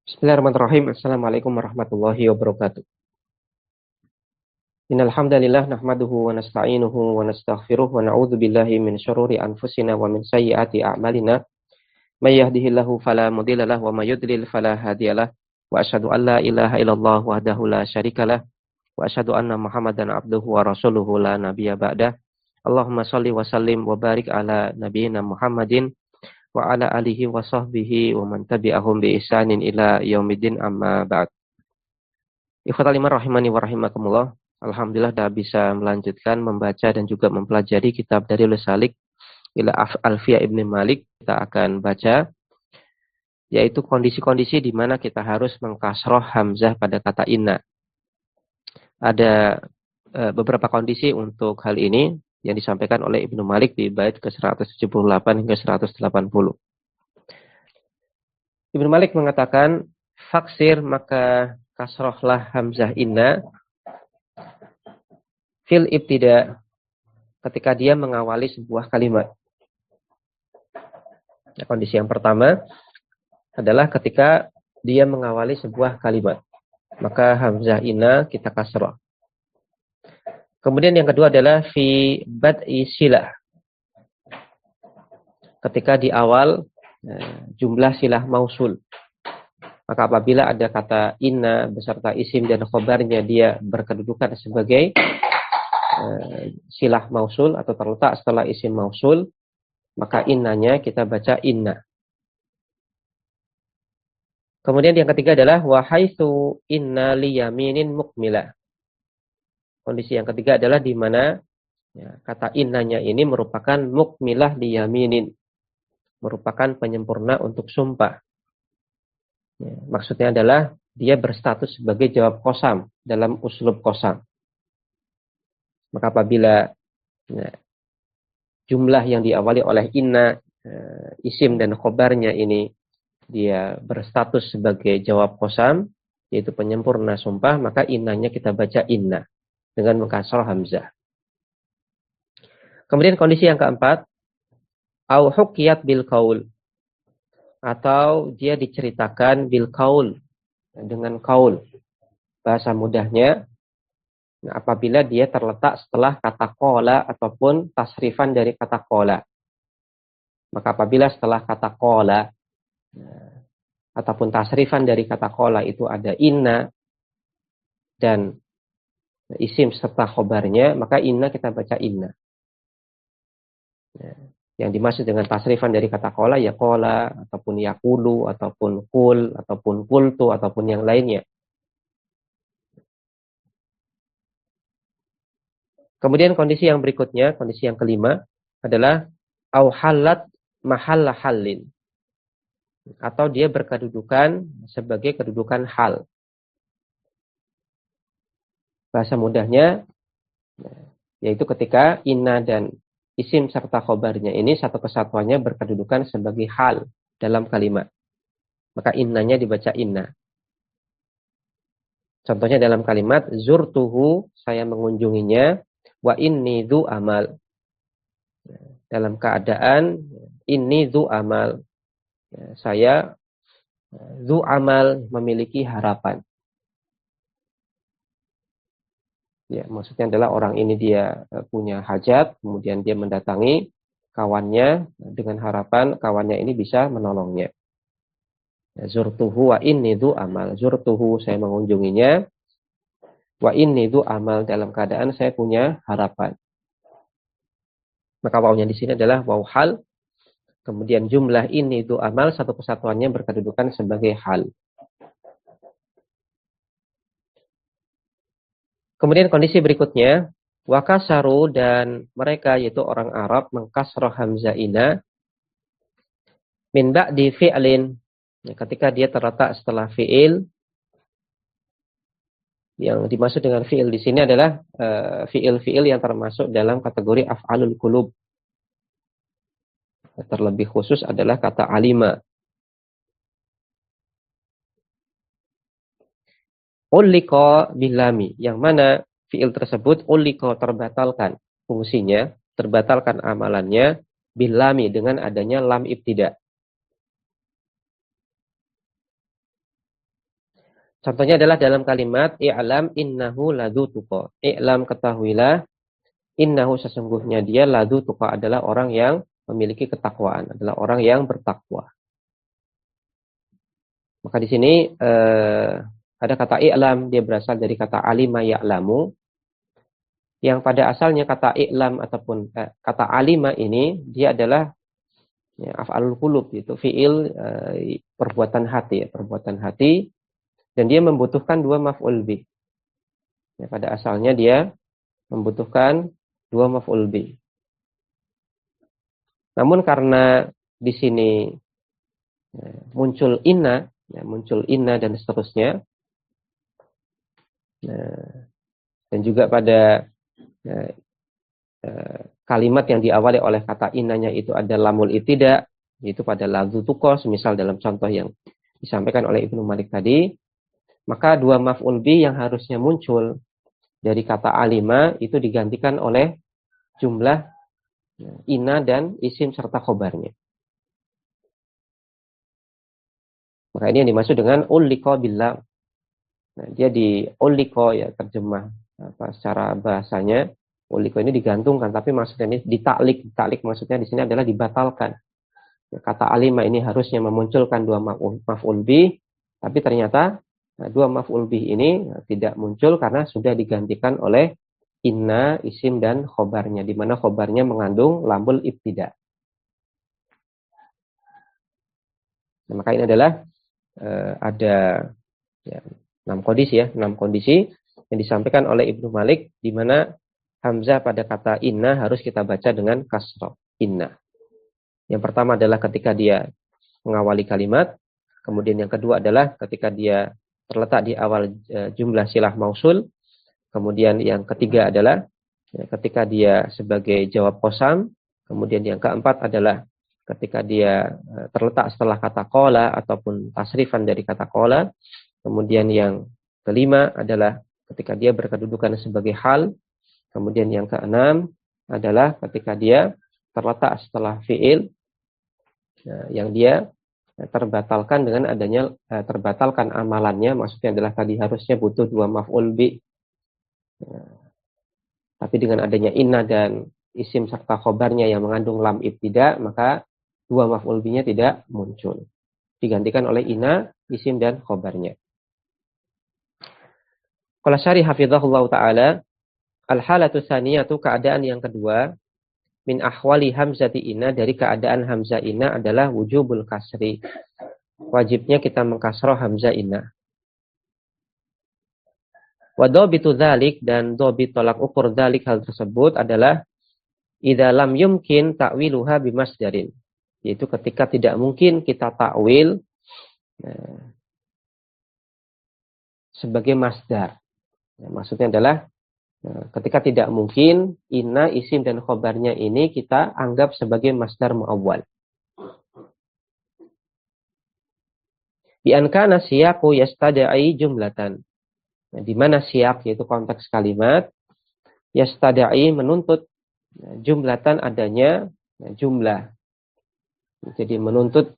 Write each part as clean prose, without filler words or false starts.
Bismillahirrahmanirrahim. Assalamualaikum warahmatullahi wabarakatuh. Innal hamdalillah nahmaduhu wa nasta'inuhu wa nastaghfiruh wa na'udzu billahi min syururi anfusina wa min sayyiati a'malina. May yahdihillahu fala mudhilla lahu wa may yudlil fala hadiyalah. Wa asyhadu an la ilaha illallah wahdahu la syarikalah wa asyhadu anna Muhammadan abduhu wa rasuluhu la nabiyya ba'dah. Allahumma shalli wa sallim wa barik ala nabiyyina Muhammadin wa ala alihi wa sahbihi wa man tabi'ahum bi ihsanin ila yaumiddin amma ba'd. Ikhwatal iman rahimani wa rahimakumullah. Alhamdulillah dah bisa melanjutkan membaca dan juga mempelajari kitab dari Salik ila Alfiyah Ibn Malik. Kita akan baca yaitu kondisi-kondisi di mana kita harus mengkasroh hamzah pada kata inna. Ada beberapa kondisi untuk hal ini yang disampaikan oleh Ibnu Malik di bait ke-178 hingga 180. Ibnu Malik mengatakan faksir maka kasrohlah hamzah inna fil ibtida ketika dia mengawali sebuah kalimat. Nah, kondisi yang pertama adalah ketika dia mengawali sebuah kalimat. Maka hamzah inna kita kasroh. Kemudian yang kedua adalah fi bad'i silah. Ketika di awal jumlah silah mausul. Maka apabila ada kata inna beserta isim dan khobarnya dia berkedudukan sebagai silah mausul atau terletak setelah isim mausul, maka innanya kita baca inna. Kemudian yang ketiga adalah wa haitsu inna liyaminin mukmilah. Kondisi yang ketiga adalah di mana kata innanya ini merupakan mukmilah liyaminin, merupakan penyempurna untuk sumpah. Maksudnya adalah dia berstatus sebagai jawab qasam dalam uslub qasam. Maka apabila jumlah yang diawali oleh inna, isim dan khobarnya ini dia berstatus sebagai jawab qasam, yaitu penyempurna sumpah, maka innanya kita baca inna dengan mengkasrah hamzah. Kemudian kondisi yang keempat, au hukiyat bil qaul, atau dia diceritakan bil qaul, dengan qaul. Bahasa mudahnya, apabila dia terletak setelah kata qala ataupun tasrifan dari kata qala. Maka apabila setelah kata qala ataupun tasrifan dari kata qala itu ada inna dan isim serta khobarnya, maka inna kita baca inna. Yang dimaksud dengan tasrifan dari kata qala ya qala ataupun yaqulu ataupun qul ataupun qultu ataupun yang lainnya. Kemudian kondisi yang berikutnya, kondisi yang kelima adalah au halat mahalla halin, atau dia berkedudukan sebagai kedudukan hal. Bahasa mudahnya yaitu ketika inna dan isim serta khobarnya ini satu kesatuannya berkedudukan sebagai hal dalam kalimat. Maka innanya dibaca inna. Contohnya dalam kalimat zurtuhu, saya mengunjunginya, wa inni dzu amal. Dalam keadaan inni dzu amal, saya dzu amal memiliki harapan. Ya, maksudnya adalah orang ini dia punya hajat, kemudian dia mendatangi kawannya dengan harapan kawannya ini bisa menolongnya. Zurtuhu wa inni dzu amal. Zurtuhu, saya mengunjunginya. Wa inni dzu amal, dalam keadaan saya punya harapan. Maka wawunya di sini adalah waw hal. Kemudian jumlah inni dzu amal satu kesatuannya berkedudukan sebagai hal. Kemudian kondisi berikutnya, wakasaru, dan mereka yaitu orang Arab mengkasroh hamzah ina min ba'di fi'lin, ketika dia terletak setelah fi'il. Yang dimaksud dengan fi'il di sini adalah fi'il-fi'il yang termasuk dalam kategori af'alul qulub. Terlebih khusus adalah kata alima. Ulliqa bilami, yang mana fi'il tersebut ulliqa terbatalkan fungsinya, terbatalkan amalannya bilami dengan adanya lam ibtida. Contohnya adalah dalam kalimat i'lam innahu ladu tuqa. I'lam ketahuilah innahu sesungguhnya dia ladu tuqa adalah orang yang memiliki ketakwaan, adalah orang yang bertakwa. Maka di sini ada kata i'lam, dia berasal dari kata alima ya'lamu, yang pada asalnya kata i'lam ataupun kata alima ini dia adalah ya, af'alul qulub, itu fiil perbuatan hati, perbuatan hati, dan dia membutuhkan dua maf'ul bih. Ya, pada asalnya dia membutuhkan dua maf'ul bih. Namun karena di sini muncul inna, dan seterusnya, dan juga pada kalimat yang diawali oleh kata innanya itu ada lamul ibtida, yaitu pada lafzu tuqa, semisal dalam contoh yang disampaikan oleh Ibnu Malik tadi, maka dua maf'ul bih yang harusnya muncul dari kata alima itu digantikan oleh jumlah inna dan isim serta khobarnya. Maka ini yang dimaksud dengan ulliqa billah. Nah, dia di ulliqa ya, terjemah secara bahasanya ulliqa ini digantungkan, tapi maksudnya ini ditaklik. Ditaklik maksudnya di sini adalah dibatalkan. Kata alima ini harusnya memunculkan dua maf'ul bih, tapi ternyata dua maf'ul bih ini tidak muncul karena sudah digantikan oleh inna, isim dan khobarnya, di mana khobarnya mengandung lamul ibtida. Nah, maka ini adalah ada ya, 6 kondisi yang disampaikan oleh Ibnu Malik, di mana hamzah pada kata inna harus kita baca dengan kasrah, inna. Yang pertama adalah ketika dia mengawali kalimat, kemudian yang kedua adalah ketika dia terletak di awal jumlah silah mausul, kemudian yang ketiga adalah ketika dia sebagai jawab qasam, kemudian yang keempat adalah ketika dia terletak setelah kata qala ataupun tasrifan dari kata qala, kemudian yang kelima adalah ketika dia berkedudukan sebagai hal, kemudian yang keenam adalah ketika dia terletak setelah fiil yang dia terbatalkan dengan adanya terbatalkan amalannya, maksudnya adalah tadi harusnya butuh dua maf'ul bi, tapi dengan adanya inna dan isim serta khobarnya yang mengandung lam ibtida, maka dua maf'ul bi-nya tidak muncul, digantikan oleh inna, isim dan khobarnya. Qala syarih hafizahullah ta'ala, al-halatu tsaniyatu, keadaan yang kedua, min ahwali hamzati inna, dari keadaan hamzah inna adalah wujubul kasri, wajibnya kita mengkasroh hamzah inna. Wa dhabitu dzalik, dan dhabit tolak ukur dzalik hal tersebut adalah idza lam yumkin ta'wiluha bimasdarin, yaitu ketika tidak mungkin kita takwil sebagai masdar. Ya, maksudnya adalah ketika tidak mungkin inna, isim dan khobarnya ini kita anggap sebagai masdar muawwal. Bi an kana siyaqu yastada'i jumlatan. Nah, di mana siyak yaitu konteks kalimat, yastada'i menuntut jumlatan adanya jumlah. Jadi menuntut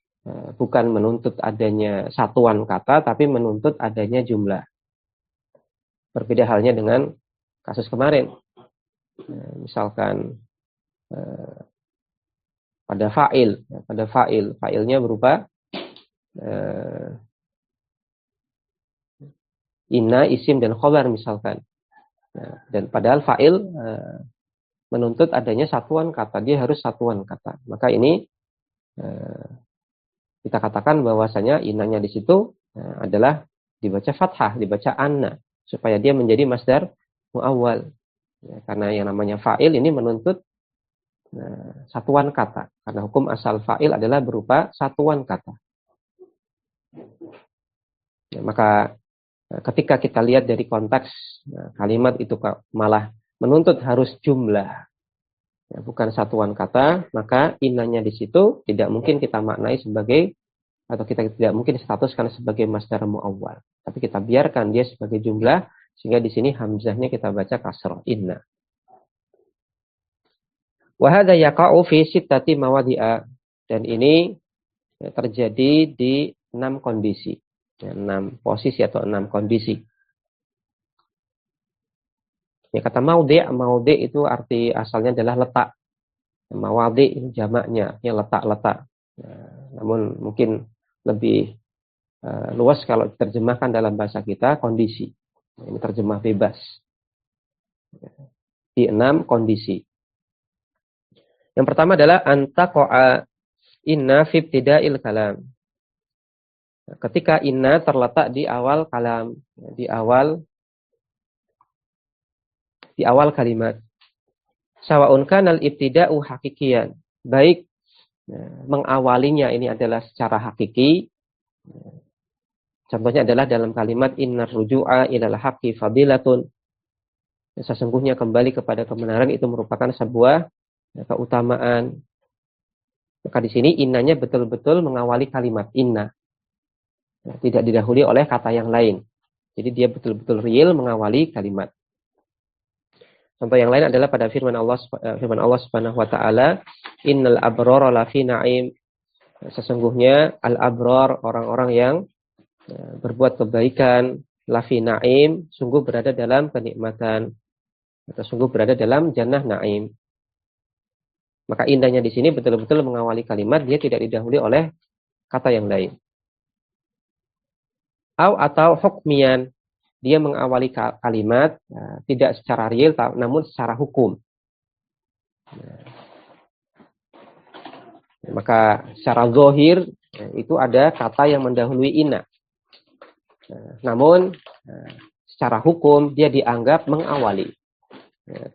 bukan menuntut adanya satuan kata, tapi menuntut adanya jumlah. Berbeda halnya dengan kasus kemarin. Misalkan pada fa'ilnya berupa inna, isim dan khobar misalkan. Dan padahal fa'il menuntut adanya satuan kata, dia harus satuan kata. Maka ini kita katakan bahwasanya innanya di situ adalah dibaca fathah, dibaca anna, supaya dia menjadi masdar muawwal. Ya, karena yang namanya fa'il ini menuntut satuan kata. Karena hukum asal fa'il adalah berupa satuan kata. Ya, maka ketika kita lihat dari konteks kalimat itu malah menuntut harus jumlah, ya, bukan satuan kata, maka innanya di situ tidak mungkin kita maknai sebagai, atau kita tidak mungkin statuskan sebagai masdar muawwal. Tapi kita biarkan dia sebagai jumlah, sehingga di sini hamzahnya kita baca kasrah, inna. Wa hadza yaqa'u fi sittati mawadi'a, dan ini terjadi di 6 kondisi. Ya, 6 posisi atau 6 kondisi. Ya, kata maudhi' itu arti asalnya adalah letak. Mawadhi' ini jamaknya, ya letak-letak. Namun mungkin lebih luas kalau diterjemahkan dalam bahasa kita kondisi. Ini terjemah bebas. Di 6 kondisi. Yang pertama adalah antaqa'a inna fi ibtida'il kalam. Ketika inna terletak di awal kalam, di awal kalimat. Sawa'un kanal ibtida'u hakikian. Baik mengawalinya ini adalah secara hakiki. Contohnya adalah dalam kalimat innar ruju'a ilal haqqi fadilatun. Sesungguhnya kembali kepada kebenaran itu merupakan sebuah keutamaan. Maka di sini innanya betul-betul mengawali kalimat inna. Tidak didahului oleh kata yang lain. Jadi dia betul-betul real mengawali kalimat. Contoh yang lain adalah pada firman Allah Subhanahu wa taala, innal abrara lafi na'im. Sesungguhnya al-abrar, orang-orang yang berbuat kebaikan, lafi na'im, sungguh berada dalam kenikmatan atau sungguh berada dalam jannah na'im. Maka indahnya di sini betul-betul mengawali kalimat, dia tidak didahului oleh kata yang lain. Atau hukmian, dia mengawali kalimat tidak secara real namun secara hukum. Maka secara zahir itu ada kata yang mendahului inna. Namun secara hukum dia dianggap mengawali.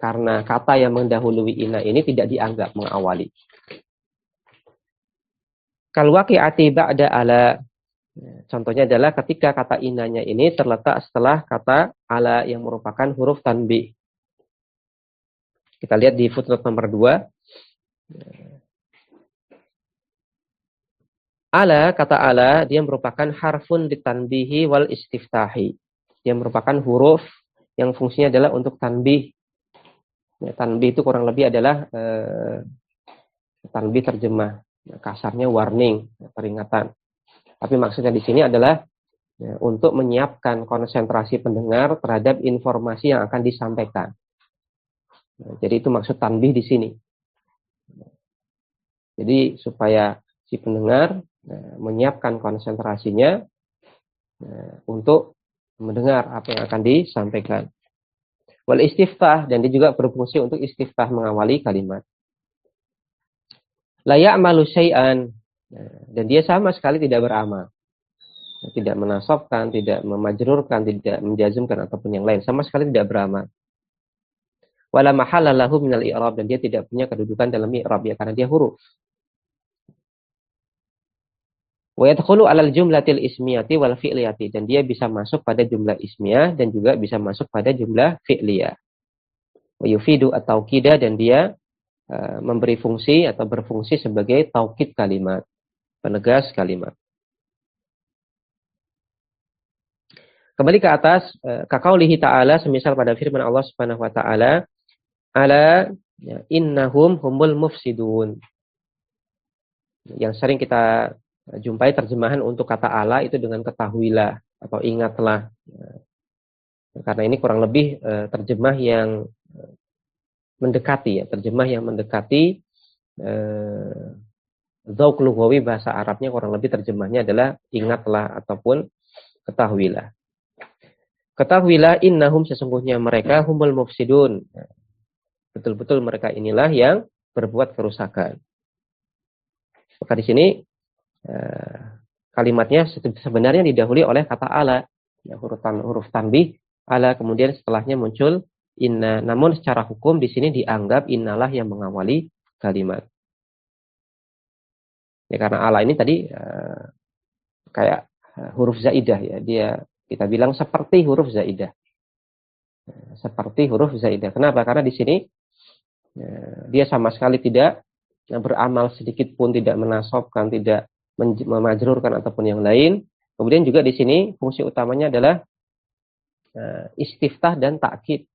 Karena kata yang mendahului inna ini tidak dianggap mengawali. Kal waqi'ati ba'da ala. Contohnya adalah ketika kata innanya ini terletak setelah kata ala yang merupakan huruf tanbih. Kita lihat di footnote nomor 2. Ala, kata ala, dia merupakan harfun ditanbihi wal istiftahi. Dia merupakan huruf yang fungsinya adalah untuk tanbih. Ya, tanbih itu kurang lebih adalah tanbih terjemah. Kasarnya warning, peringatan. Tapi maksudnya di sini adalah untuk menyiapkan konsentrasi pendengar terhadap informasi yang akan disampaikan. Jadi itu maksud tanbih di sini. Jadi supaya si pendengar menyiapkan konsentrasinya untuk mendengar apa yang akan disampaikan. Wal istiftah, dan dia juga berfungsi untuk istiftah mengawali kalimat. La ya'malu syai'an, dan dia sama sekali tidak beramal. Tidak menasabkan, tidak memajrurkan, tidak menjazmkan ataupun yang lain. Sama sekali tidak beramal. Wala mahalla lahu minal i'rab, dan dia tidak punya kedudukan dalam i'rab ya karena dia huruf. Wa yadkhulu 'alal jumlatil ismiyati wal fi'liyati, dan dia bisa masuk pada jumlah ismiyah dan juga bisa masuk pada jumlah fi'liyah. Wa yufidu at-tauqidah, dan dia memberi fungsi atau berfungsi sebagai taukid kalimat, penegas kalimat. Kembali ke atas, kaqaulihi ta'ala, semisal pada firman Allah Subhanahu wa taala, ala innahum humul mufsidun. Yang sering kita jumpai terjemahan untuk kata ala itu dengan ketahuilah atau ingatlah. Karena ini kurang lebih terjemah yang mendekati, ya, terjemah yang mendekati dzauq lughawi bahasa Arabnya, kurang lebih terjemahnya adalah ingatlah ataupun ketahuilah. Ketahuilah innahum, sesungguhnya mereka humul mufsidun. Betul-betul mereka inilah yang berbuat kerusakan. Maka di sini kalimatnya sebenarnya didahului oleh kata ala, ya, huruf tanbih ala, kemudian setelahnya muncul inna. Namun secara hukum di sini dianggap innalah yang mengawali kalimat. Ya, karena ala ini tadi kayak huruf zaidah, ya, dia kita bilang seperti huruf zaidah. Seperti huruf zaidah. Kenapa? Karena di sini dia sama sekali tidak beramal sedikit pun, tidak menasabkan, tidak memajrurkan ataupun yang lain. Kemudian juga di sini fungsi utamanya adalah istiftah dan takkid,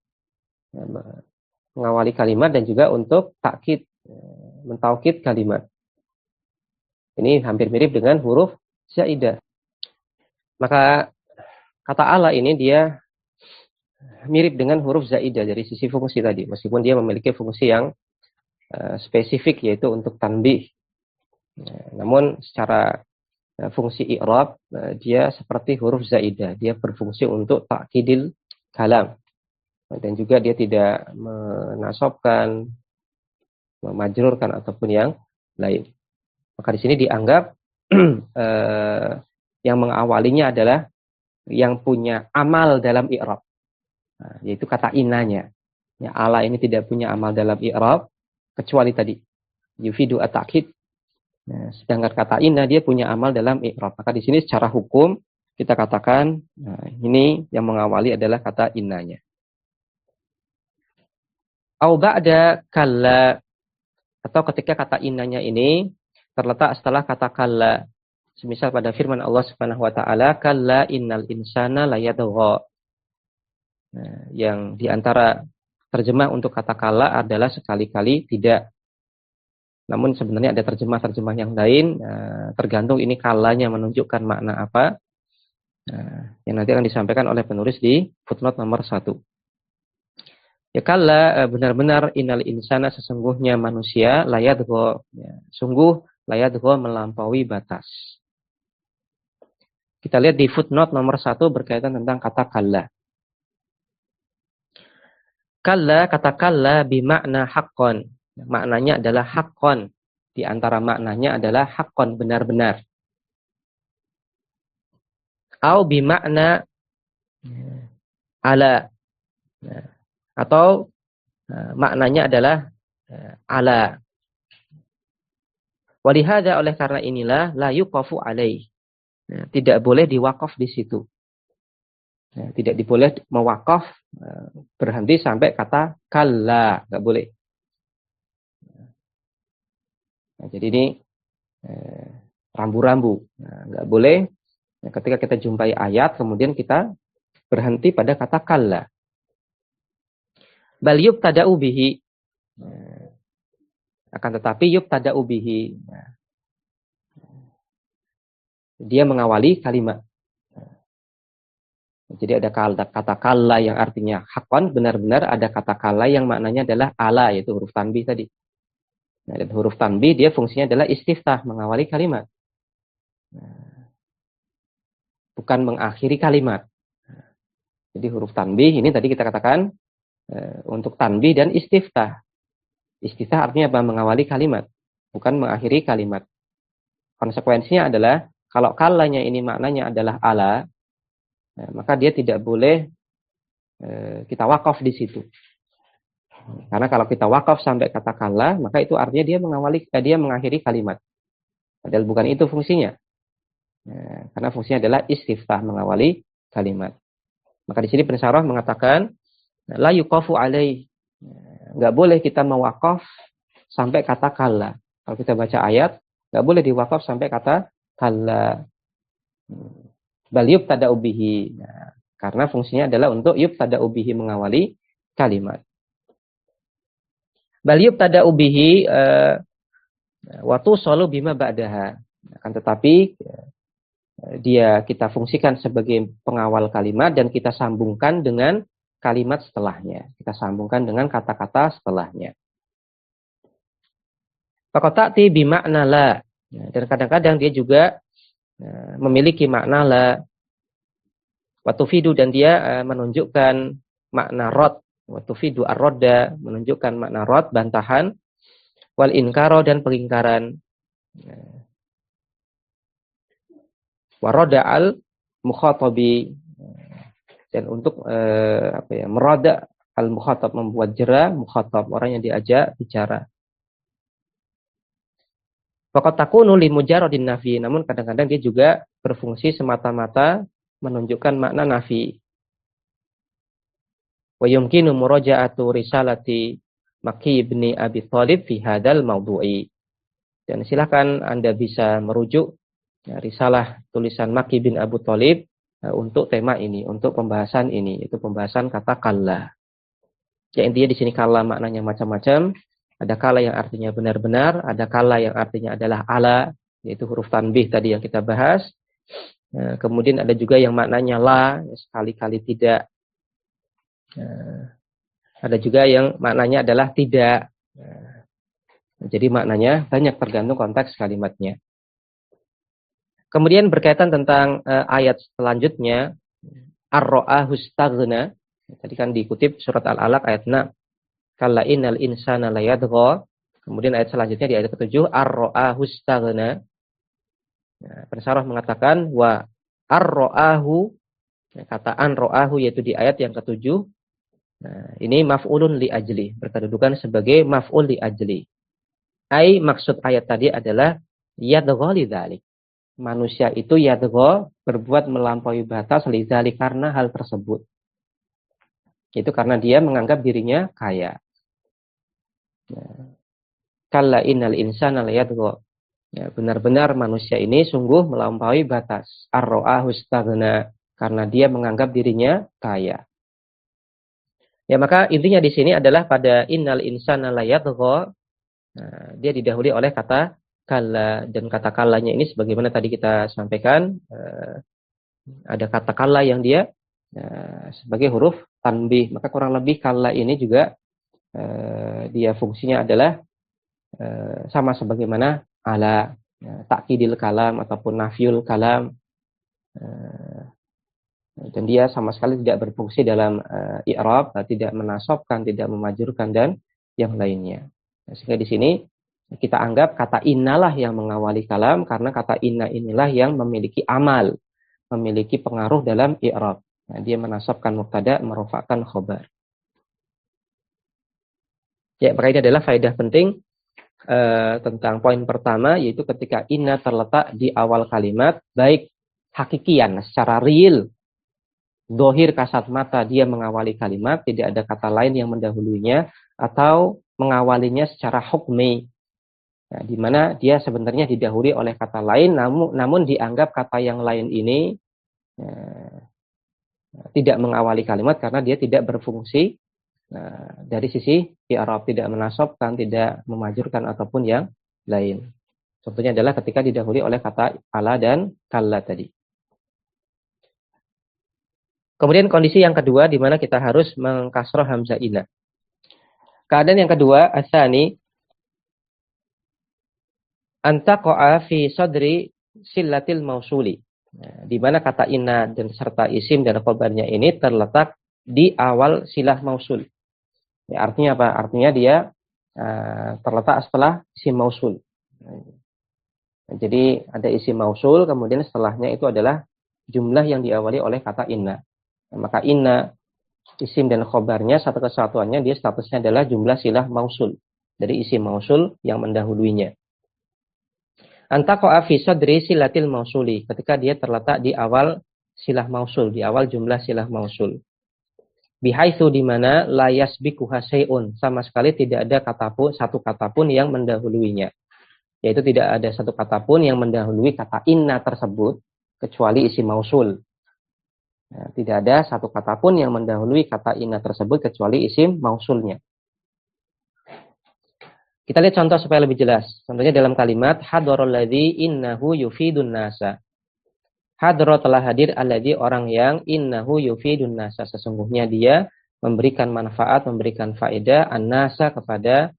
mengawali kalimat dan juga untuk takkid, mentaukid kalimat. Ini hampir mirip dengan huruf zaidah. Maka kata ala ini dia mirip dengan huruf zaidah dari sisi fungsi tadi, meskipun dia memiliki fungsi yang spesifik yaitu untuk tanbih. Namun secara fungsi i'rab dia seperti huruf zaidah, dia berfungsi untuk ta'kidil kalam. Dan juga dia tidak menasabkan, memajrurkan ataupun yang lain. Maka di sini dianggap yang mengawalinya adalah yang punya amal dalam i'rab, yaitu kata innanya. Ya, ala ini tidak punya amal dalam i'rab kecuali tadi yufidu at-ta'kid. Nah, sedangkan kata inna dia punya amal dalam i'rab. Maka di sini secara hukum kita katakan ini yang mengawali adalah kata innanya. Au ba'da kalla, atau ketika kata innanya ini terletak setelah kata kalla. Semisal pada firman Allah Subhanahu wa taala, kalla innal insana layadgha. Nah, yang diantara terjemah untuk kata kalla adalah sekali-kali tidak. Namun sebenarnya ada terjemah-terjemah yang lain, tergantung ini kallanya menunjukkan makna apa. Yang nanti akan disampaikan oleh penulis di footnote nomor 1. Ya kalla, benar-benar innal insana, sesungguhnya manusia layadgha, sungguh layadgha melampaui batas. Kita lihat di footnote nomor 1 berkaitan tentang kata kalla. Kalla, kata kalla bimakna haqqan. Maknanya adalah haqqan. Di antara maknanya adalah haqqan, benar-benar. Au bimakna ala. Atau maknanya adalah ala. Walihada, oleh karena inilah la yuqafu alaih. Tidak boleh diwakaf di situ. Tidak boleh mewakaf berhenti sampai kata kalla, nggak boleh. Nah, jadi ini rambu-rambu. Nggak boleh ketika kita jumpai ayat kemudian kita berhenti pada kata kalla. Bal yubtada'u bihi. Akan tetapi yubtada'u bihi. Dia mengawali kalimat. Jadi ada kata kalla yang artinya haqqan, benar-benar, ada kata kalla yang maknanya adalah ala, yaitu huruf tanbih tadi. Nah, dan huruf tanbih dia fungsinya adalah istiftah, mengawali kalimat. Bukan mengakhiri kalimat. Jadi huruf tanbih ini tadi kita katakan untuk tanbih dan istiftah. Istiftah artinya apa? Mengawali kalimat, bukan mengakhiri kalimat. Konsekuensinya adalah kalau kallanya ini maknanya adalah ala, maka dia tidak boleh kita wakaf di situ. Karena kalau kita wakaf sampai kata kalla, maka itu artinya dia mengakhiri kalimat. Padahal bukan itu fungsinya. Karena fungsinya adalah istiftah, mengawali kalimat. Maka di sini pensyarah mengatakan la yuqafu alaih. Enggak boleh kita mewakaf sampai kata kalla. Kalau kita baca ayat, enggak boleh diwakaf sampai kata kalla. Bal yubtada'u bihi. Karena fungsinya adalah untuk yubtada'u bihi, mengawali kalimat. Bal yubtada'u bihi wa tusalu bima ba'daha. Akan tetapi dia kita fungsikan sebagai pengawal kalimat dan kita sambungkan dengan kalimat setelahnya. Kita sambungkan dengan kata-kata setelahnya. Faqata'ti bimakna la. Dan kadang-kadang dia juga memiliki makna la. Wa tufidu, dan dia menunjukkan makna rad. Wa tufidu ar-radda, menunjukkan makna rad, bantahan. Wal inkaro, dan pengingkaran. Wa radda al mukhatabi, dan untuk merada al mukhatab, membuat jera mukhatab, orang yang diajak bicara. Faqad takunu li mujarradin nafi, namun kadang-kadang dia juga berfungsi semata-mata menunjukkan makna nafi. Wa yumkinu muraja'atu risalati Maki ibni Abi Thalib fi hadzal mawdu'i. Dan silakan Anda bisa merujuk risalah tulisan Maki bin Abu Thalib untuk tema ini, untuk pembahasan ini, yaitu pembahasan kata kalla. Ya, intinya di sini kalla maknanya macam-macam. Ada kalla yang artinya benar-benar, ada kalla yang artinya adalah ala, yaitu huruf tanbih tadi yang kita bahas. Kemudian ada juga yang maknanya la, sekali-kali tidak. Ada juga yang maknanya adalah tidak. Jadi maknanya banyak tergantung konteks kalimatnya. Kemudian berkaitan tentang ayat selanjutnya, ar-ra'ahu istaghna. Tadi kan dikutip surat Al-Alaq ayat 6. Kalla innal insana layadgha. Kemudian ayat selanjutnya di ayat ke-7, ar-ra'ahu istaghna. Pensyarah mengatakan wa ar-ra'ahu, kata an-ra'ahu yaitu di ayat yang ke-7. Ini maf'ulun li ajli, berkedudukan sebagai maf'ul li ajli. Maksud ayat tadi adalah yadgha lidzalik. Manusia itu yadgha, berbuat melampaui batas lidzalik, karena hal tersebut. Itu karena dia menganggap dirinya kaya. Kalla innal insana layadgha. Benar-benar manusia ini sungguh melampaui batas. Ar-ra'ahu istaghna, karena dia menganggap dirinya kaya. Ya, maka intinya di sini adalah pada innal insana layadgha, dia didahului oleh kata kalla, dan kata kallanya ini sebagaimana tadi kita sampaikan, ada kata kalla yang dia sebagai huruf tanbih, maka kurang lebih kalla ini juga dia fungsinya adalah sama sebagaimana ala, takkidil kalam ataupun nafyul kalam, dan dia sama sekali tidak berfungsi dalam i'rab, tidak menasabkan, tidak memajurkan, dan yang lainnya. Sehingga di sini kita anggap kata innalah yang mengawali kalam, karena kata inna inilah yang memiliki amal, memiliki pengaruh dalam i'rab. Dia menasabkan mubtada, merofakkan khobar. Ya, maka ini adalah faedah penting tentang poin pertama, yaitu ketika inna terletak di awal kalimat, baik hakikian, secara real, dohir kasat mata dia mengawali kalimat, tidak ada kata lain yang mendahulunya, atau mengawalinya secara hukmi, di mana dia sebenarnya didahului oleh kata lain, namun dianggap kata yang lain ini tidak mengawali kalimat karena dia tidak berfungsi dari sisi i'rab, tidak menasabkan, tidak memajurkan ataupun yang lain. Contohnya adalah ketika didahului oleh kata ala dan kalla tadi. Kemudian kondisi yang kedua di mana kita harus mengkasroh hamzah inna. Keadaan yang kedua, asani antaqa'a fi sadri sillatil mausuli. Di mana kata inna dan serta isim dan khobarnya ini terletak di awal silah mausul. Ya, artinya apa? Artinya dia terletak setelah isim mausul. Jadi ada isim mausul, kemudian setelahnya itu adalah jumlah yang diawali oleh kata inna. Maka inna, isim dan khobarnya satu kesatuannya, dia statusnya adalah jumlah silah mausul dari isim mausul yang mendahuluinya. Antaqa'a fi sadri silatil mausuli, ketika dia terletak di awal silah mausul, di awal jumlah silah mausul. Bihaitsu, di mana la yasbiquha syai'un, sama sekali tidak ada satu kata pun yang mendahuluinya. Yaitu tidak ada satu kata pun yang mendahului kata inna tersebut kecuali isim mausul. Tidak ada satu kata pun yang mendahului kata inna tersebut kecuali isim mausulnya. Kita lihat contoh supaya lebih jelas. Contohnya dalam kalimat hadarul ladzi innahu yufidun nasa. Hadra, telah hadir, alladzi, orang yang, innahu yufidun nasa, sesungguhnya dia memberikan manfaat, memberikan faedah, an-nasa, kepada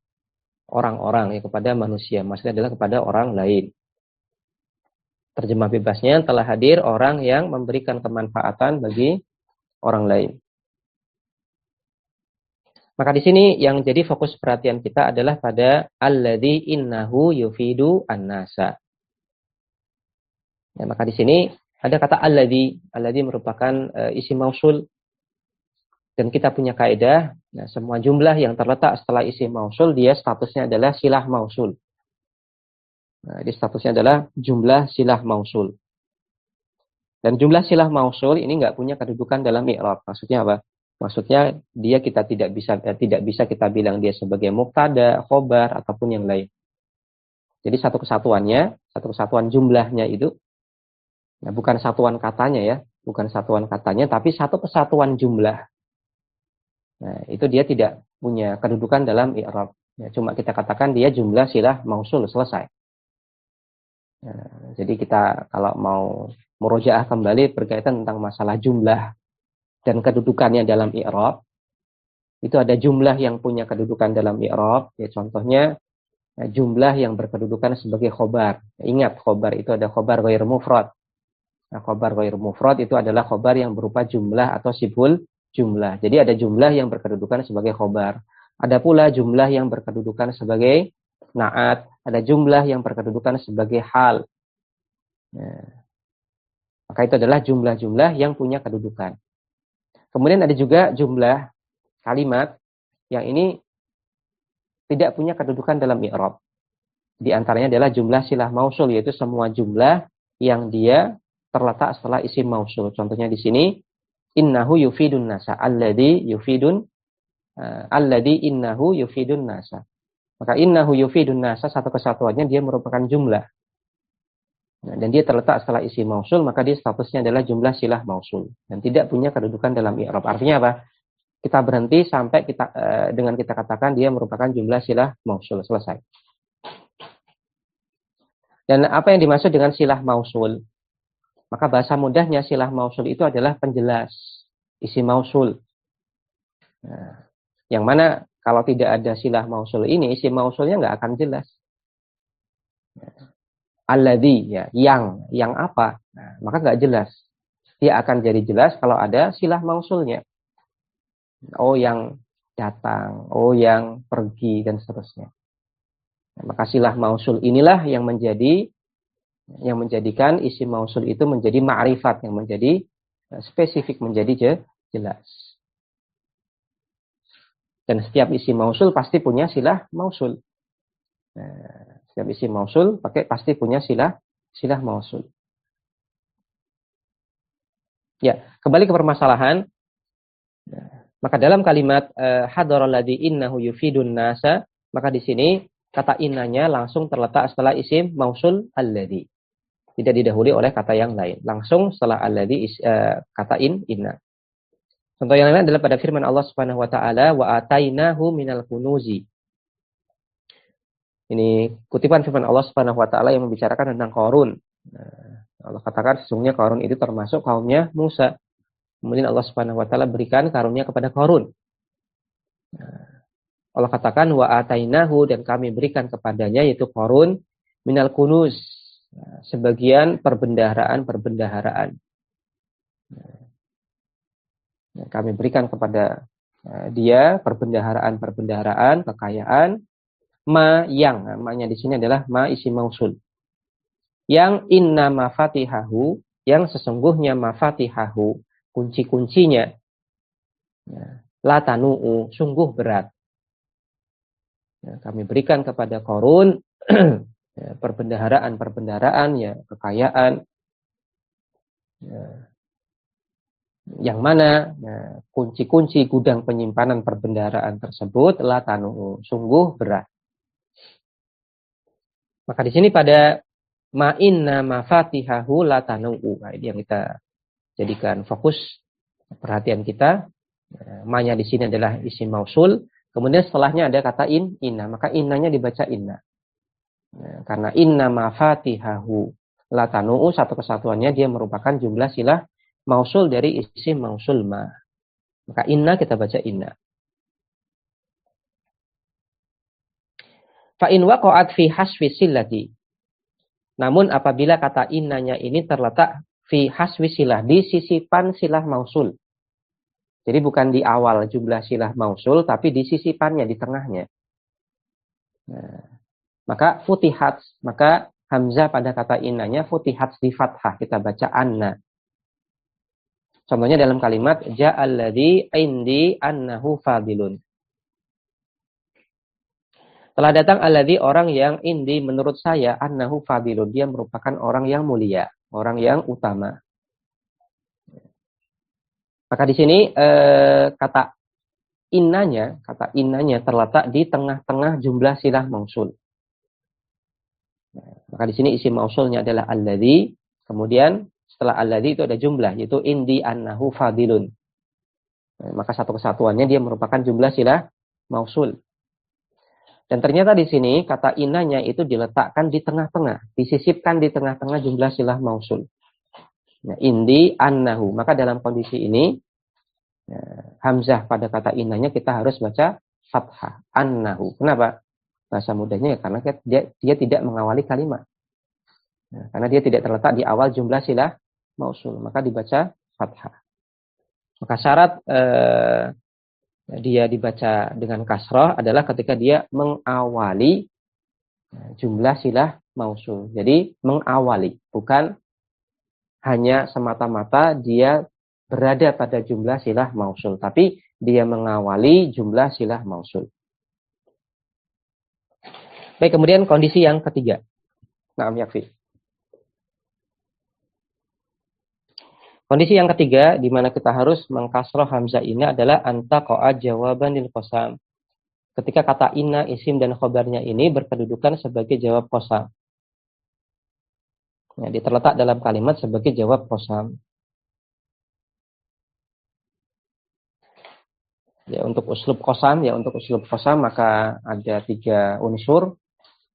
orang-orang, ya, kepada manusia. Maksudnya adalah kepada orang lain. Terjemah bebasnya, telah hadir orang yang memberikan kemanfaatan bagi orang lain. Maka di sini yang jadi fokus perhatian kita adalah pada alladzi innahu yufidu an-nasa. Ya, maka di sini ada kata alladzi. Alladzi merupakan isim mausul. Dan kita punya kaidah, semua jumlah yang terletak setelah isim mausul, dia statusnya adalah silah mausul. Jadi statusnya adalah jumlah silah mausul. Dan jumlah silah mausul ini nggak punya kedudukan dalam i'rab. Maksudnya apa? Maksudnya dia kita tidak bisa kita bilang dia sebagai mubtada, khobar, ataupun yang lain. Jadi satu kesatuan jumlahnya itu, nah bukan satuan katanya ya, bukan satuan katanya, tapi satu kesatuan jumlah. Nah itu dia tidak punya kedudukan dalam i'rab. Ya, cuma kita katakan dia jumlah silah mausul, selesai. Nah, jadi kita kalau mau murojaah kembali berkaitan tentang masalah jumlah dan kedudukannya dalam i'rab. Itu ada jumlah yang punya kedudukan dalam i'rab, ya contohnya jumlah yang berkedudukan sebagai khobar. Ingat, khobar itu ada khobar ghair mufrad. Nah, khobar ghair mufrad itu adalah khobar yang berupa jumlah atau sibul jumlah. Jadi ada jumlah yang berkedudukan sebagai khobar. Ada pula jumlah yang berkedudukan sebagai na'at. Ada jumlah yang berkedudukan sebagai hal. Nah, maka itu adalah jumlah-jumlah yang punya kedudukan. Kemudian ada juga jumlah kalimat yang ini tidak punya kedudukan dalam i'rab. Di antaranya adalah jumlah silah mausul, yaitu semua jumlah yang dia terletak setelah isim mausul. Contohnya di sini, innahu yufidun nasa, alladhi innahu yufidun nasa. Maka innahu yufidun nasa, satu kesatuannya dia merupakan jumlah. Nah, dan dia terletak setelah isim mausul, maka dia statusnya adalah jumlah silah mausul dan tidak punya kedudukan dalam i'rab. Artinya apa? Kita berhenti sampai dengan kita katakan dia merupakan jumlah silah mausul. Selesai. Dan apa yang dimaksud dengan silah mausul? Maka bahasa mudahnya silah mausul itu adalah penjelas isim mausul. Nah, yang mana kalau tidak ada silah mausul ini, isim mausulnya nggak akan jelas. Alladhi, ya, yang apa? Nah, maka nggak jelas. Dia akan jadi jelas kalau ada silah mausulnya. Oh yang datang, oh yang pergi, dan seterusnya. Nah, maka silah mausul inilah yang menjadikan isim mausul itu menjadi ma'rifat, yang menjadi spesifik, menjadi jelas. Dan setiap isim mausul pasti punya silah mausul. Nah, setiap isim mausul pasti punya silah mausul. Ya, kembali ke permasalahan. Maka dalam kalimat hadaral ladzi innahu yufidun nasa, maka di sini kata innanya langsung terletak setelah isim mausul alladzi. Tidak didahului oleh kata yang lain. Langsung setelah alladzi kata inna. Contoh yang lain adalah pada firman Allah Subhanahu wa taala, wa atainahu minal kunuzi. Ini kutipan firman Allah Subhanahu wa taala yang membicarakan tentang Qarun. Allah katakan sesungguhnya Qarun itu termasuk kaumnya Musa. Kemudian Allah Subhanahu wa taala berikan karunia kepada Qarun. Allah katakan wa atainahu, dan kami berikan kepadanya yaitu Qarun minal kunuz, sebagian perbendaharaan. Kami berikan kepada dia perbendaharaan, kekayaan, yang namanya di sini adalah ma isim mausul. Yang inna mafatihahu, yang sesungguhnya mafatihahu, kunci-kuncinya, la tanu'u, sungguh berat. Kami berikan kepada Qarun perbendaharaan, ya, kekayaan, yang mana kunci-kunci gudang penyimpanan perbendaharaan tersebut la tanu'u, sungguh berat. Maka di sini pada ma inna mafatihahu la tanu'u, nah, ini yang kita jadikan fokus perhatian kita. Ma-nya di sini adalah isim mausul, kemudian setelahnya ada kata inna, maka innanya dibaca inna. Karena inna mafatihahu la tanu'u, satu kesatuannya dia merupakan jumlah silah mausul dari isim mausul ma. Maka inna kita baca inna. Fa in waqa'at fi hasfi sillati. Namun apabila kata innanya ini terletak fi haswi silah, di sisipan silah mausul. Jadi bukan di awal jumlah silah mausul, tapi di sisipannya, di tengahnya. Nah, maka futihat, maka hamzah pada kata innanya futihat di fathah, kita baca anna. Contohnya dalam kalimat ja'alladzi indi annahu fadilun. Telah datang alladzi, orang yang indi menurut saya, annahu fadilun, dia merupakan orang yang mulia, orang yang utama. Maka di sini kata innanya terletak di tengah-tengah jumlah silah mausul. Maka di sini isim mausulnya adalah alladzi, kemudian setelah alladzi itu ada jumlah, yaitu indi annahu fadilun. Maka satu kesatuannya dia merupakan jumlah silah mausul. Dan ternyata di sini kata innanya itu diletakkan di tengah-tengah, disisipkan di tengah-tengah jumlah silah mausul. Nah, indi annahu. Maka dalam kondisi ini hamzah pada kata innanya kita harus baca fathah annahu. Kenapa? Bahasa mudahnya ya karena dia tidak mengawali kalimat. Nah, karena dia tidak terletak di awal jumlah silah mausul, maka dibaca fathah. Maka syarat dia dibaca dengan kasrah adalah ketika dia mengawali jumlah silah mausul. Jadi mengawali, bukan hanya semata-mata dia berada pada jumlah silah mausul, tapi dia mengawali jumlah silah mausul. Baik, kemudian kondisi yang ketiga. Naam yakfi. Kondisi yang ketiga di mana kita harus mengkasroh hamzah ini adalah antaqa'a jawaban lil qasam. Ketika kata inna, isim dan khobarnya ini berkedudukan sebagai jawab qasam. Ya, terletak dalam kalimat sebagai jawab qasam. Ya, untuk uslub qasam maka ada 3 unsur.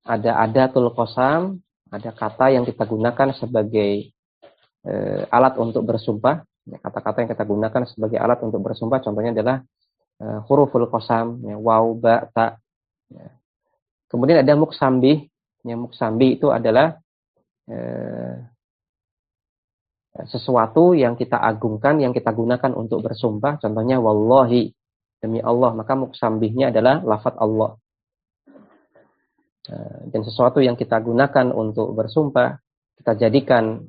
Ada adatul qasam, ada kata yang kita gunakan sebagai alat untuk bersumpah. Kata-kata yang kita gunakan sebagai alat untuk bersumpah contohnya adalah huruful qasam, ya, waw, ba, ta. Ya. Kemudian ada muksambih. Ya, muksambih itu adalah sesuatu yang kita agungkan, yang kita gunakan untuk bersumpah. Contohnya wallahi, demi Allah. Maka muksambihnya adalah lafadz Allah. Dan sesuatu yang kita gunakan untuk bersumpah, kita jadikan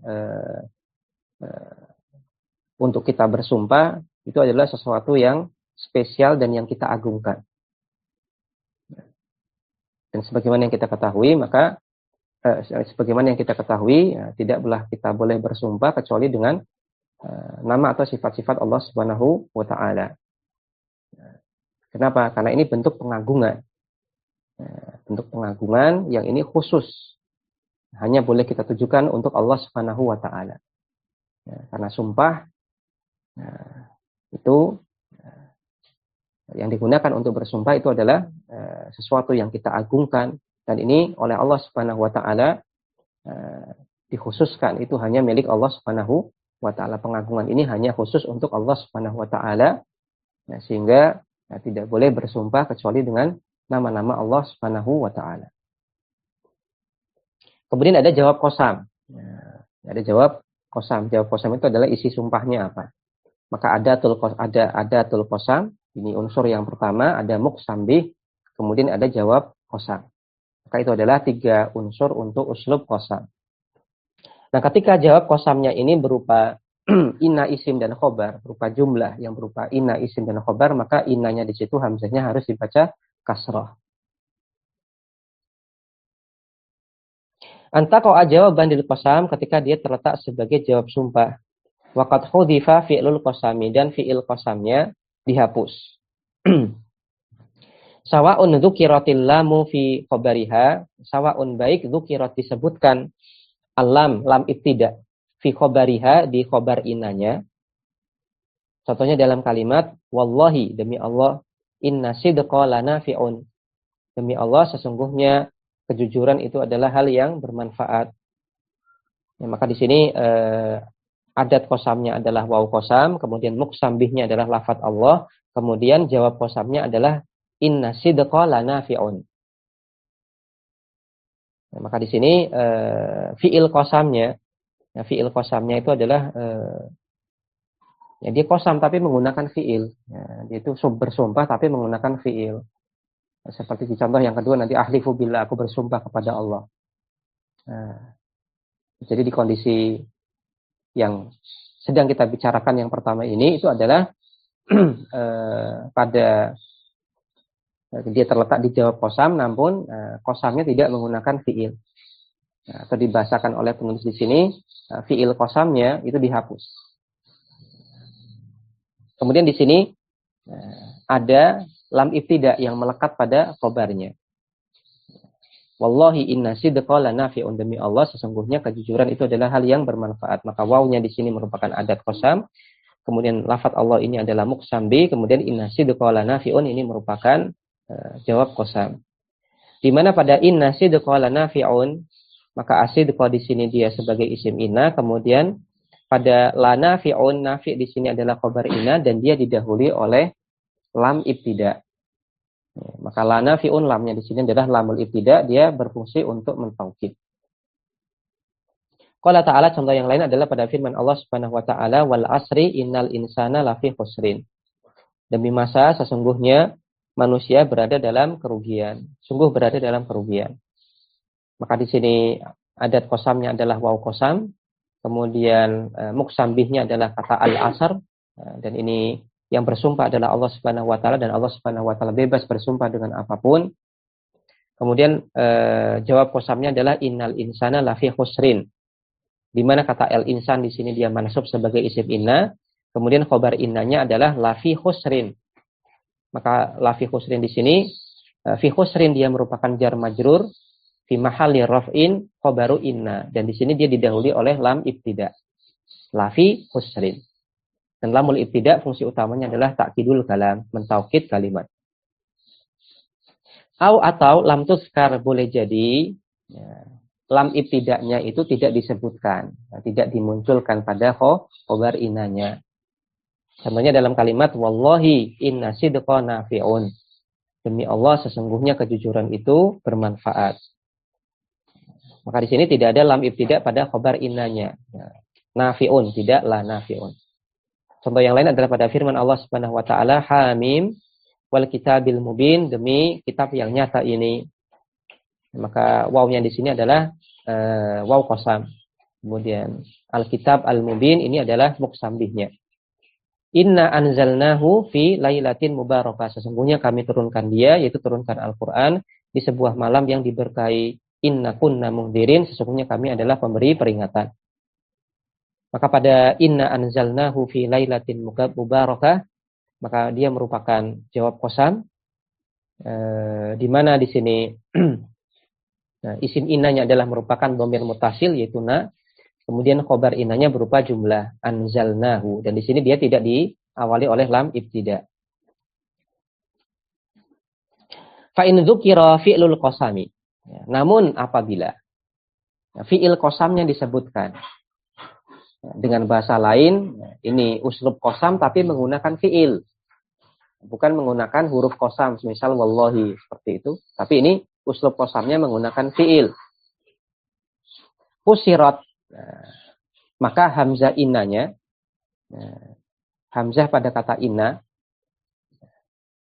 untuk kita bersumpah, itu adalah sesuatu yang spesial dan yang kita agungkan. Dan sebagaimana yang kita ketahui, maka tidaklah kita boleh bersumpah kecuali dengan nama atau sifat-sifat Allah Subhanahu wa taala. Kenapa? Karena ini bentuk pengagungan. Bentuk pengagungan yang ini khusus. Hanya boleh kita tujukan untuk Allah Subhanahu wa taala. Karena sumpah itu yang digunakan untuk bersumpah itu adalah sesuatu yang kita agungkan, dan ini oleh Allah Subhanahu wa taala dikhususkan, itu hanya milik Allah Subhanahu wa taala. Pengagungan ini hanya khusus untuk Allah Subhanahu wa taala, sehingga tidak boleh bersumpah kecuali dengan nama-nama Allah Subhanahu wa taala. Kemudian ada jawab qasam. Ada jawab qasam. Jawab qasam itu adalah isi sumpahnya apa. Maka ada adatul qasam, ini unsur yang pertama, ada muksambih, kemudian ada jawab qasam. Maka itu adalah 3 unsur untuk uslub qasam. Nah, ketika jawab qasamnya ini berupa inna, isim dan khobar, berupa jumlah yang berupa inna, isim dan khobar, maka innanya di situ hamzahnya harus dibaca kasrah. Antaqa'a jawaban lil qasam ketika dia terletak sebagai jawab sumpah. Waqad hudhifa fi'lul qasami, dan fi'il qasamnya dihapus. Sawa'un dzukiratil lamu fi khabariha, sawa'un baik dzukirat disebutkan lam ibtida fi khabariha di khabar inanya. Contohnya dalam kalimat wallahi, demi Allah, inna sidqa lanafi'un. Demi Allah sesungguhnya kejujuran itu adalah hal yang bermanfaat. Ya, maka di sini adat qasamnya adalah waw qasam, kemudian muksambihnya adalah lafadz Allah, kemudian jawab qasamnya adalah inna sidqa lanafi'un. Ya, maka di sini fi'il qasamnya itu adalah ya, dia qasam tapi menggunakan fi'il. Ya, dia itu bersumpah tapi menggunakan fi'il. Seperti di contoh yang kedua nanti ahlifu billah, aku bersumpah kepada Allah. Nah, jadi di kondisi yang sedang kita bicarakan yang pertama ini itu adalah pada dia terletak di jawab qasam, namun qasamnya tidak menggunakan fi'il. Nah, atau dibahasakan oleh penulis di sini fi'il qasamnya itu dihapus. Kemudian di sini ada lam ibtida yang melekat pada khobarnya. Wallahi inna sidqa lanafi'un, demi Allah sesungguhnya kejujuran itu adalah hal yang bermanfaat. Maka wawnya di sini merupakan adat qasam. Kemudian lafadz Allah ini adalah muksambi, kemudian inna sidqa lanafi'un ini merupakan jawab qasam. Di mana pada inna sidqa lanafi'un, maka asidqa di sini dia sebagai isim inna, kemudian pada la nafi'un, nafi' di sini adalah khabar inna dan dia didahului oleh lam ibtida. Maka la nafi'un, lamnya di sini adalah lamul ibtida, dia berfungsi untuk mentaukid. Qala ta'ala, contoh yang lain adalah pada firman Allah Subhanahu wa taala, wal asri innal insana lafi khusrin. Demi masa sesungguhnya manusia berada dalam kerugian. Sungguh berada dalam kerugian. Maka di sini adat qasamnya adalah waw qasam. Kemudian muksambihnya adalah kata al-asr, dan ini yang bersumpah adalah Allah Subhanahu wa taala, dan Allah Subhanahu wa taala bebas bersumpah dengan apapun. Kemudian jawab qasamnya adalah innal insana lafi khusrin. Di mana kata al-insan di sini dia mansub sebagai isim inna, kemudian khabar innanya adalah lafi khusrin. Maka lafi khusrin di sini fi khusrin dia merupakan jar majrur fi mahalli raf'in khabaru inna, dan di sini dia didahului oleh lam ibtida. Lafi khusrin. Dan lamul ibtida fungsi utamanya adalah ta'kidul kalam, mentaukid kalimat. Atau lam tuzkar, boleh jadi lam ibtidanya itu tidak disebutkan, tidak dimunculkan pada khabar innanya. Contohnya dalam kalimat wallahi inna sidqa nafi'un. Demi Allah sesungguhnya kejujuran itu bermanfaat. Maka di sini tidak ada lam ibtida pada khabar innanya. Nafi'un, tidak la nafi'un. Contoh yang lain adalah pada firman Allah Subhanahu wa taala, Hamim wal kitabil mubin, demi kitab yang nyata ini. Maka wawnya di sini adalah waw qasam. Kemudian al-kitab al-mubin ini adalah muksambihnya. Inna anzalnahu fi lailatin mubarakah. Sesungguhnya kami turunkan dia, yaitu turunkan Al-Qur'an di sebuah malam yang diberkahi. Inna kunna muhdirin, sesungguhnya kami adalah pemberi peringatan. Maka pada inna anzalnahu fi lailatin mubarakah, maka dia merupakan jawab qasam, di mana di sini isim innanya adalah merupakan dhamir mutasil yaitu na, kemudian khabar innanya berupa jumlah anzalnahu, dan di sini dia tidak diawali oleh lam ibtida. Fa in dzukira fi'lul qasami. Namun apabila fi'il qasamnya disebutkan dengan bahasa lain, ini uslub qasam tapi menggunakan fi'il, bukan menggunakan huruf qasam, misal wallahi seperti itu, tapi ini uslub qasamnya menggunakan fi'il. Usirat, maka hamzah innanya, hamzah pada kata inna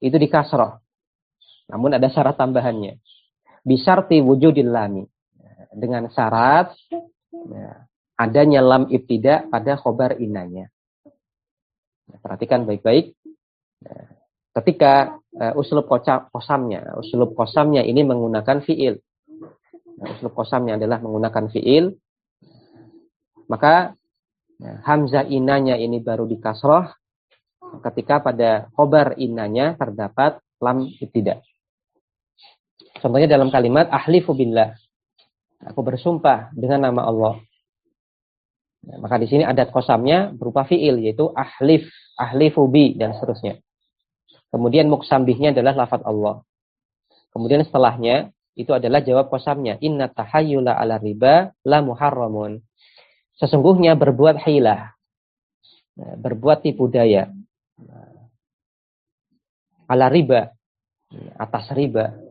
itu dikasroh, namun ada syarat tambahannya. Bisyarti wujudil lami, dengan syarat adanya lam ibtida pada khobar innanya. Perhatikan baik-baik. Ketika uslub qasamnya ini menggunakan fi'il. Uslub qasamnya adalah menggunakan fi'il, maka hamzah innanya ini baru dikasroh ketika pada khobar innanya terdapat lam ibtida. Contohnya dalam kalimat ahlifu billah, aku bersumpah dengan nama Allah. Maka di sini adat qasamnya berupa fi'il, yaitu ahlif, ahlifu bi, dan seterusnya. Kemudian muksambihnya adalah lafaz Allah. Kemudian setelahnya itu adalah jawab qasamnya, inna tahayyula ala riba la muharramun. Sesungguhnya berbuat hilah, berbuat tipu daya ala riba, atas riba.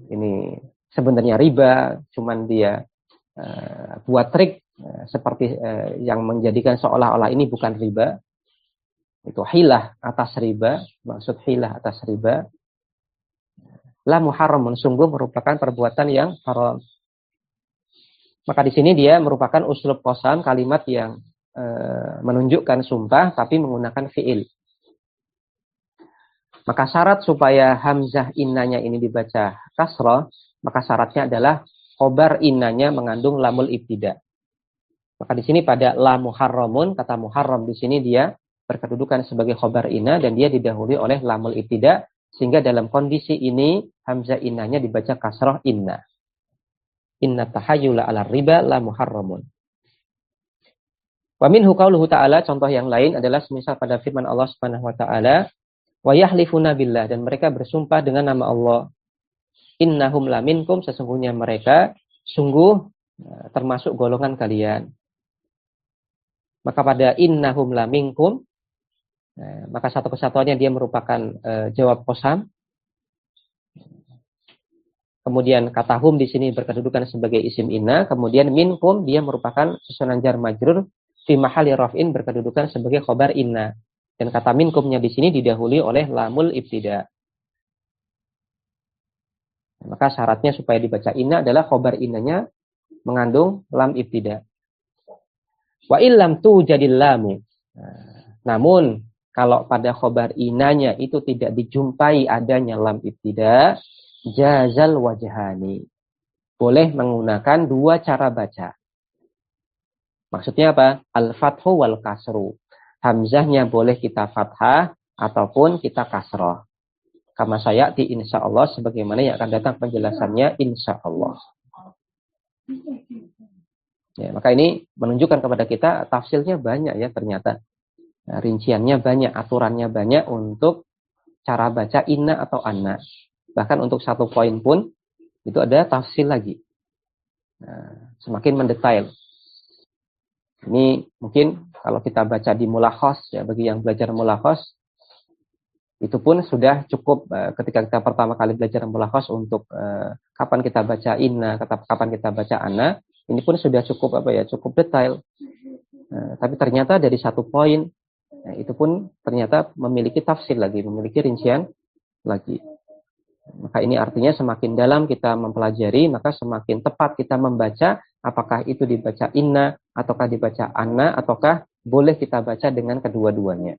Ini sebenarnya riba, cuman dia buat trik seperti yang menjadikan seolah-olah ini bukan riba. Itu hilah atas riba, maksud hilah atas riba. La muharramun, sungguh merupakan perbuatan yang haram. Maka di sini dia merupakan uslub qasam, kalimat yang menunjukkan sumpah tapi menggunakan fi'il. Maka syarat supaya hamzah innanya ini dibaca kasrah, maka syaratnya adalah khobar innanya mengandung lamul ibtida. Maka di sini pada la muharramun, kata muharram di sini dia berkedudukan sebagai khobar inna dan dia didahului oleh lamul ibtida, sehingga dalam kondisi ini hamzah innanya dibaca kasrah inna. Inna tahayyula ala riba la muharramun. Wa minhu qauluhu ta'ala, contoh yang lain adalah semisal pada firman Allah Subhanahu wa taala, wa yahlifuna billah, dan mereka bersumpah dengan nama Allah. Innahum laminkum, sesungguhnya mereka sungguh termasuk golongan kalian. Maka pada innahum la minkum, maka satu kesatuannya dia merupakan jawab qasam. Kemudian kata hum di sini berkedudukan sebagai isim inna. Kemudian minkum dia merupakan susunan jar majrur fi mahalli raf'in berkedudukan sebagai khobar inna. Dan kata minkumnya di sini didahului oleh lamul ibtida. Maka syaratnya supaya dibaca inna adalah khobar innanya mengandung lam ibtida. Wa illam tu jadil lamu. Namun kalau pada khobar innanya itu tidak dijumpai adanya lam ibtida, jazal wajhani. Boleh menggunakan dua cara baca. Maksudnya apa? Al-fathu wal kasru. Hamzahnya boleh kita fathah ataupun kita kasroh. Kama sayati insyaallah, sebagaimana yang akan datang penjelasannya insyaallah. Ya, maka ini menunjukkan kepada kita tafsirnya banyak ya ternyata. Nah, rinciannya banyak, aturannya banyak untuk cara baca inna atau anna. Bahkan untuk satu poin pun itu ada tafsir lagi. Nah, semakin mendetail. Ini mungkin kalau kita baca di mulakhos ya, bagi yang belajar mulakhos itu pun sudah cukup ketika kita pertama kali belajar mulakhos untuk kapan kita baca inna, kapan kita baca anna, ini pun sudah cukup cukup detail. Tapi ternyata dari satu poin itu pun ternyata memiliki tafsir lagi, memiliki rincian lagi. Maka ini artinya semakin dalam kita mempelajari, maka semakin tepat kita membaca apakah itu dibaca inna, ataukah dibaca anna, ataukah boleh kita baca dengan kedua-duanya.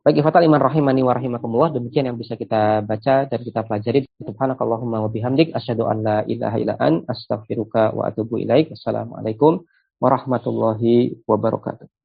Baik, ikhwatal iman rahimani wa rahimakumullah, demikian yang bisa kita baca dan kita pelajari. Subhanakallahumma wa bihamdik, asyhadu an la ilaha illa anta, astaghfiruka wa atubu ilaik. Wassalamualaikum warahmatullahi wabarakatuh.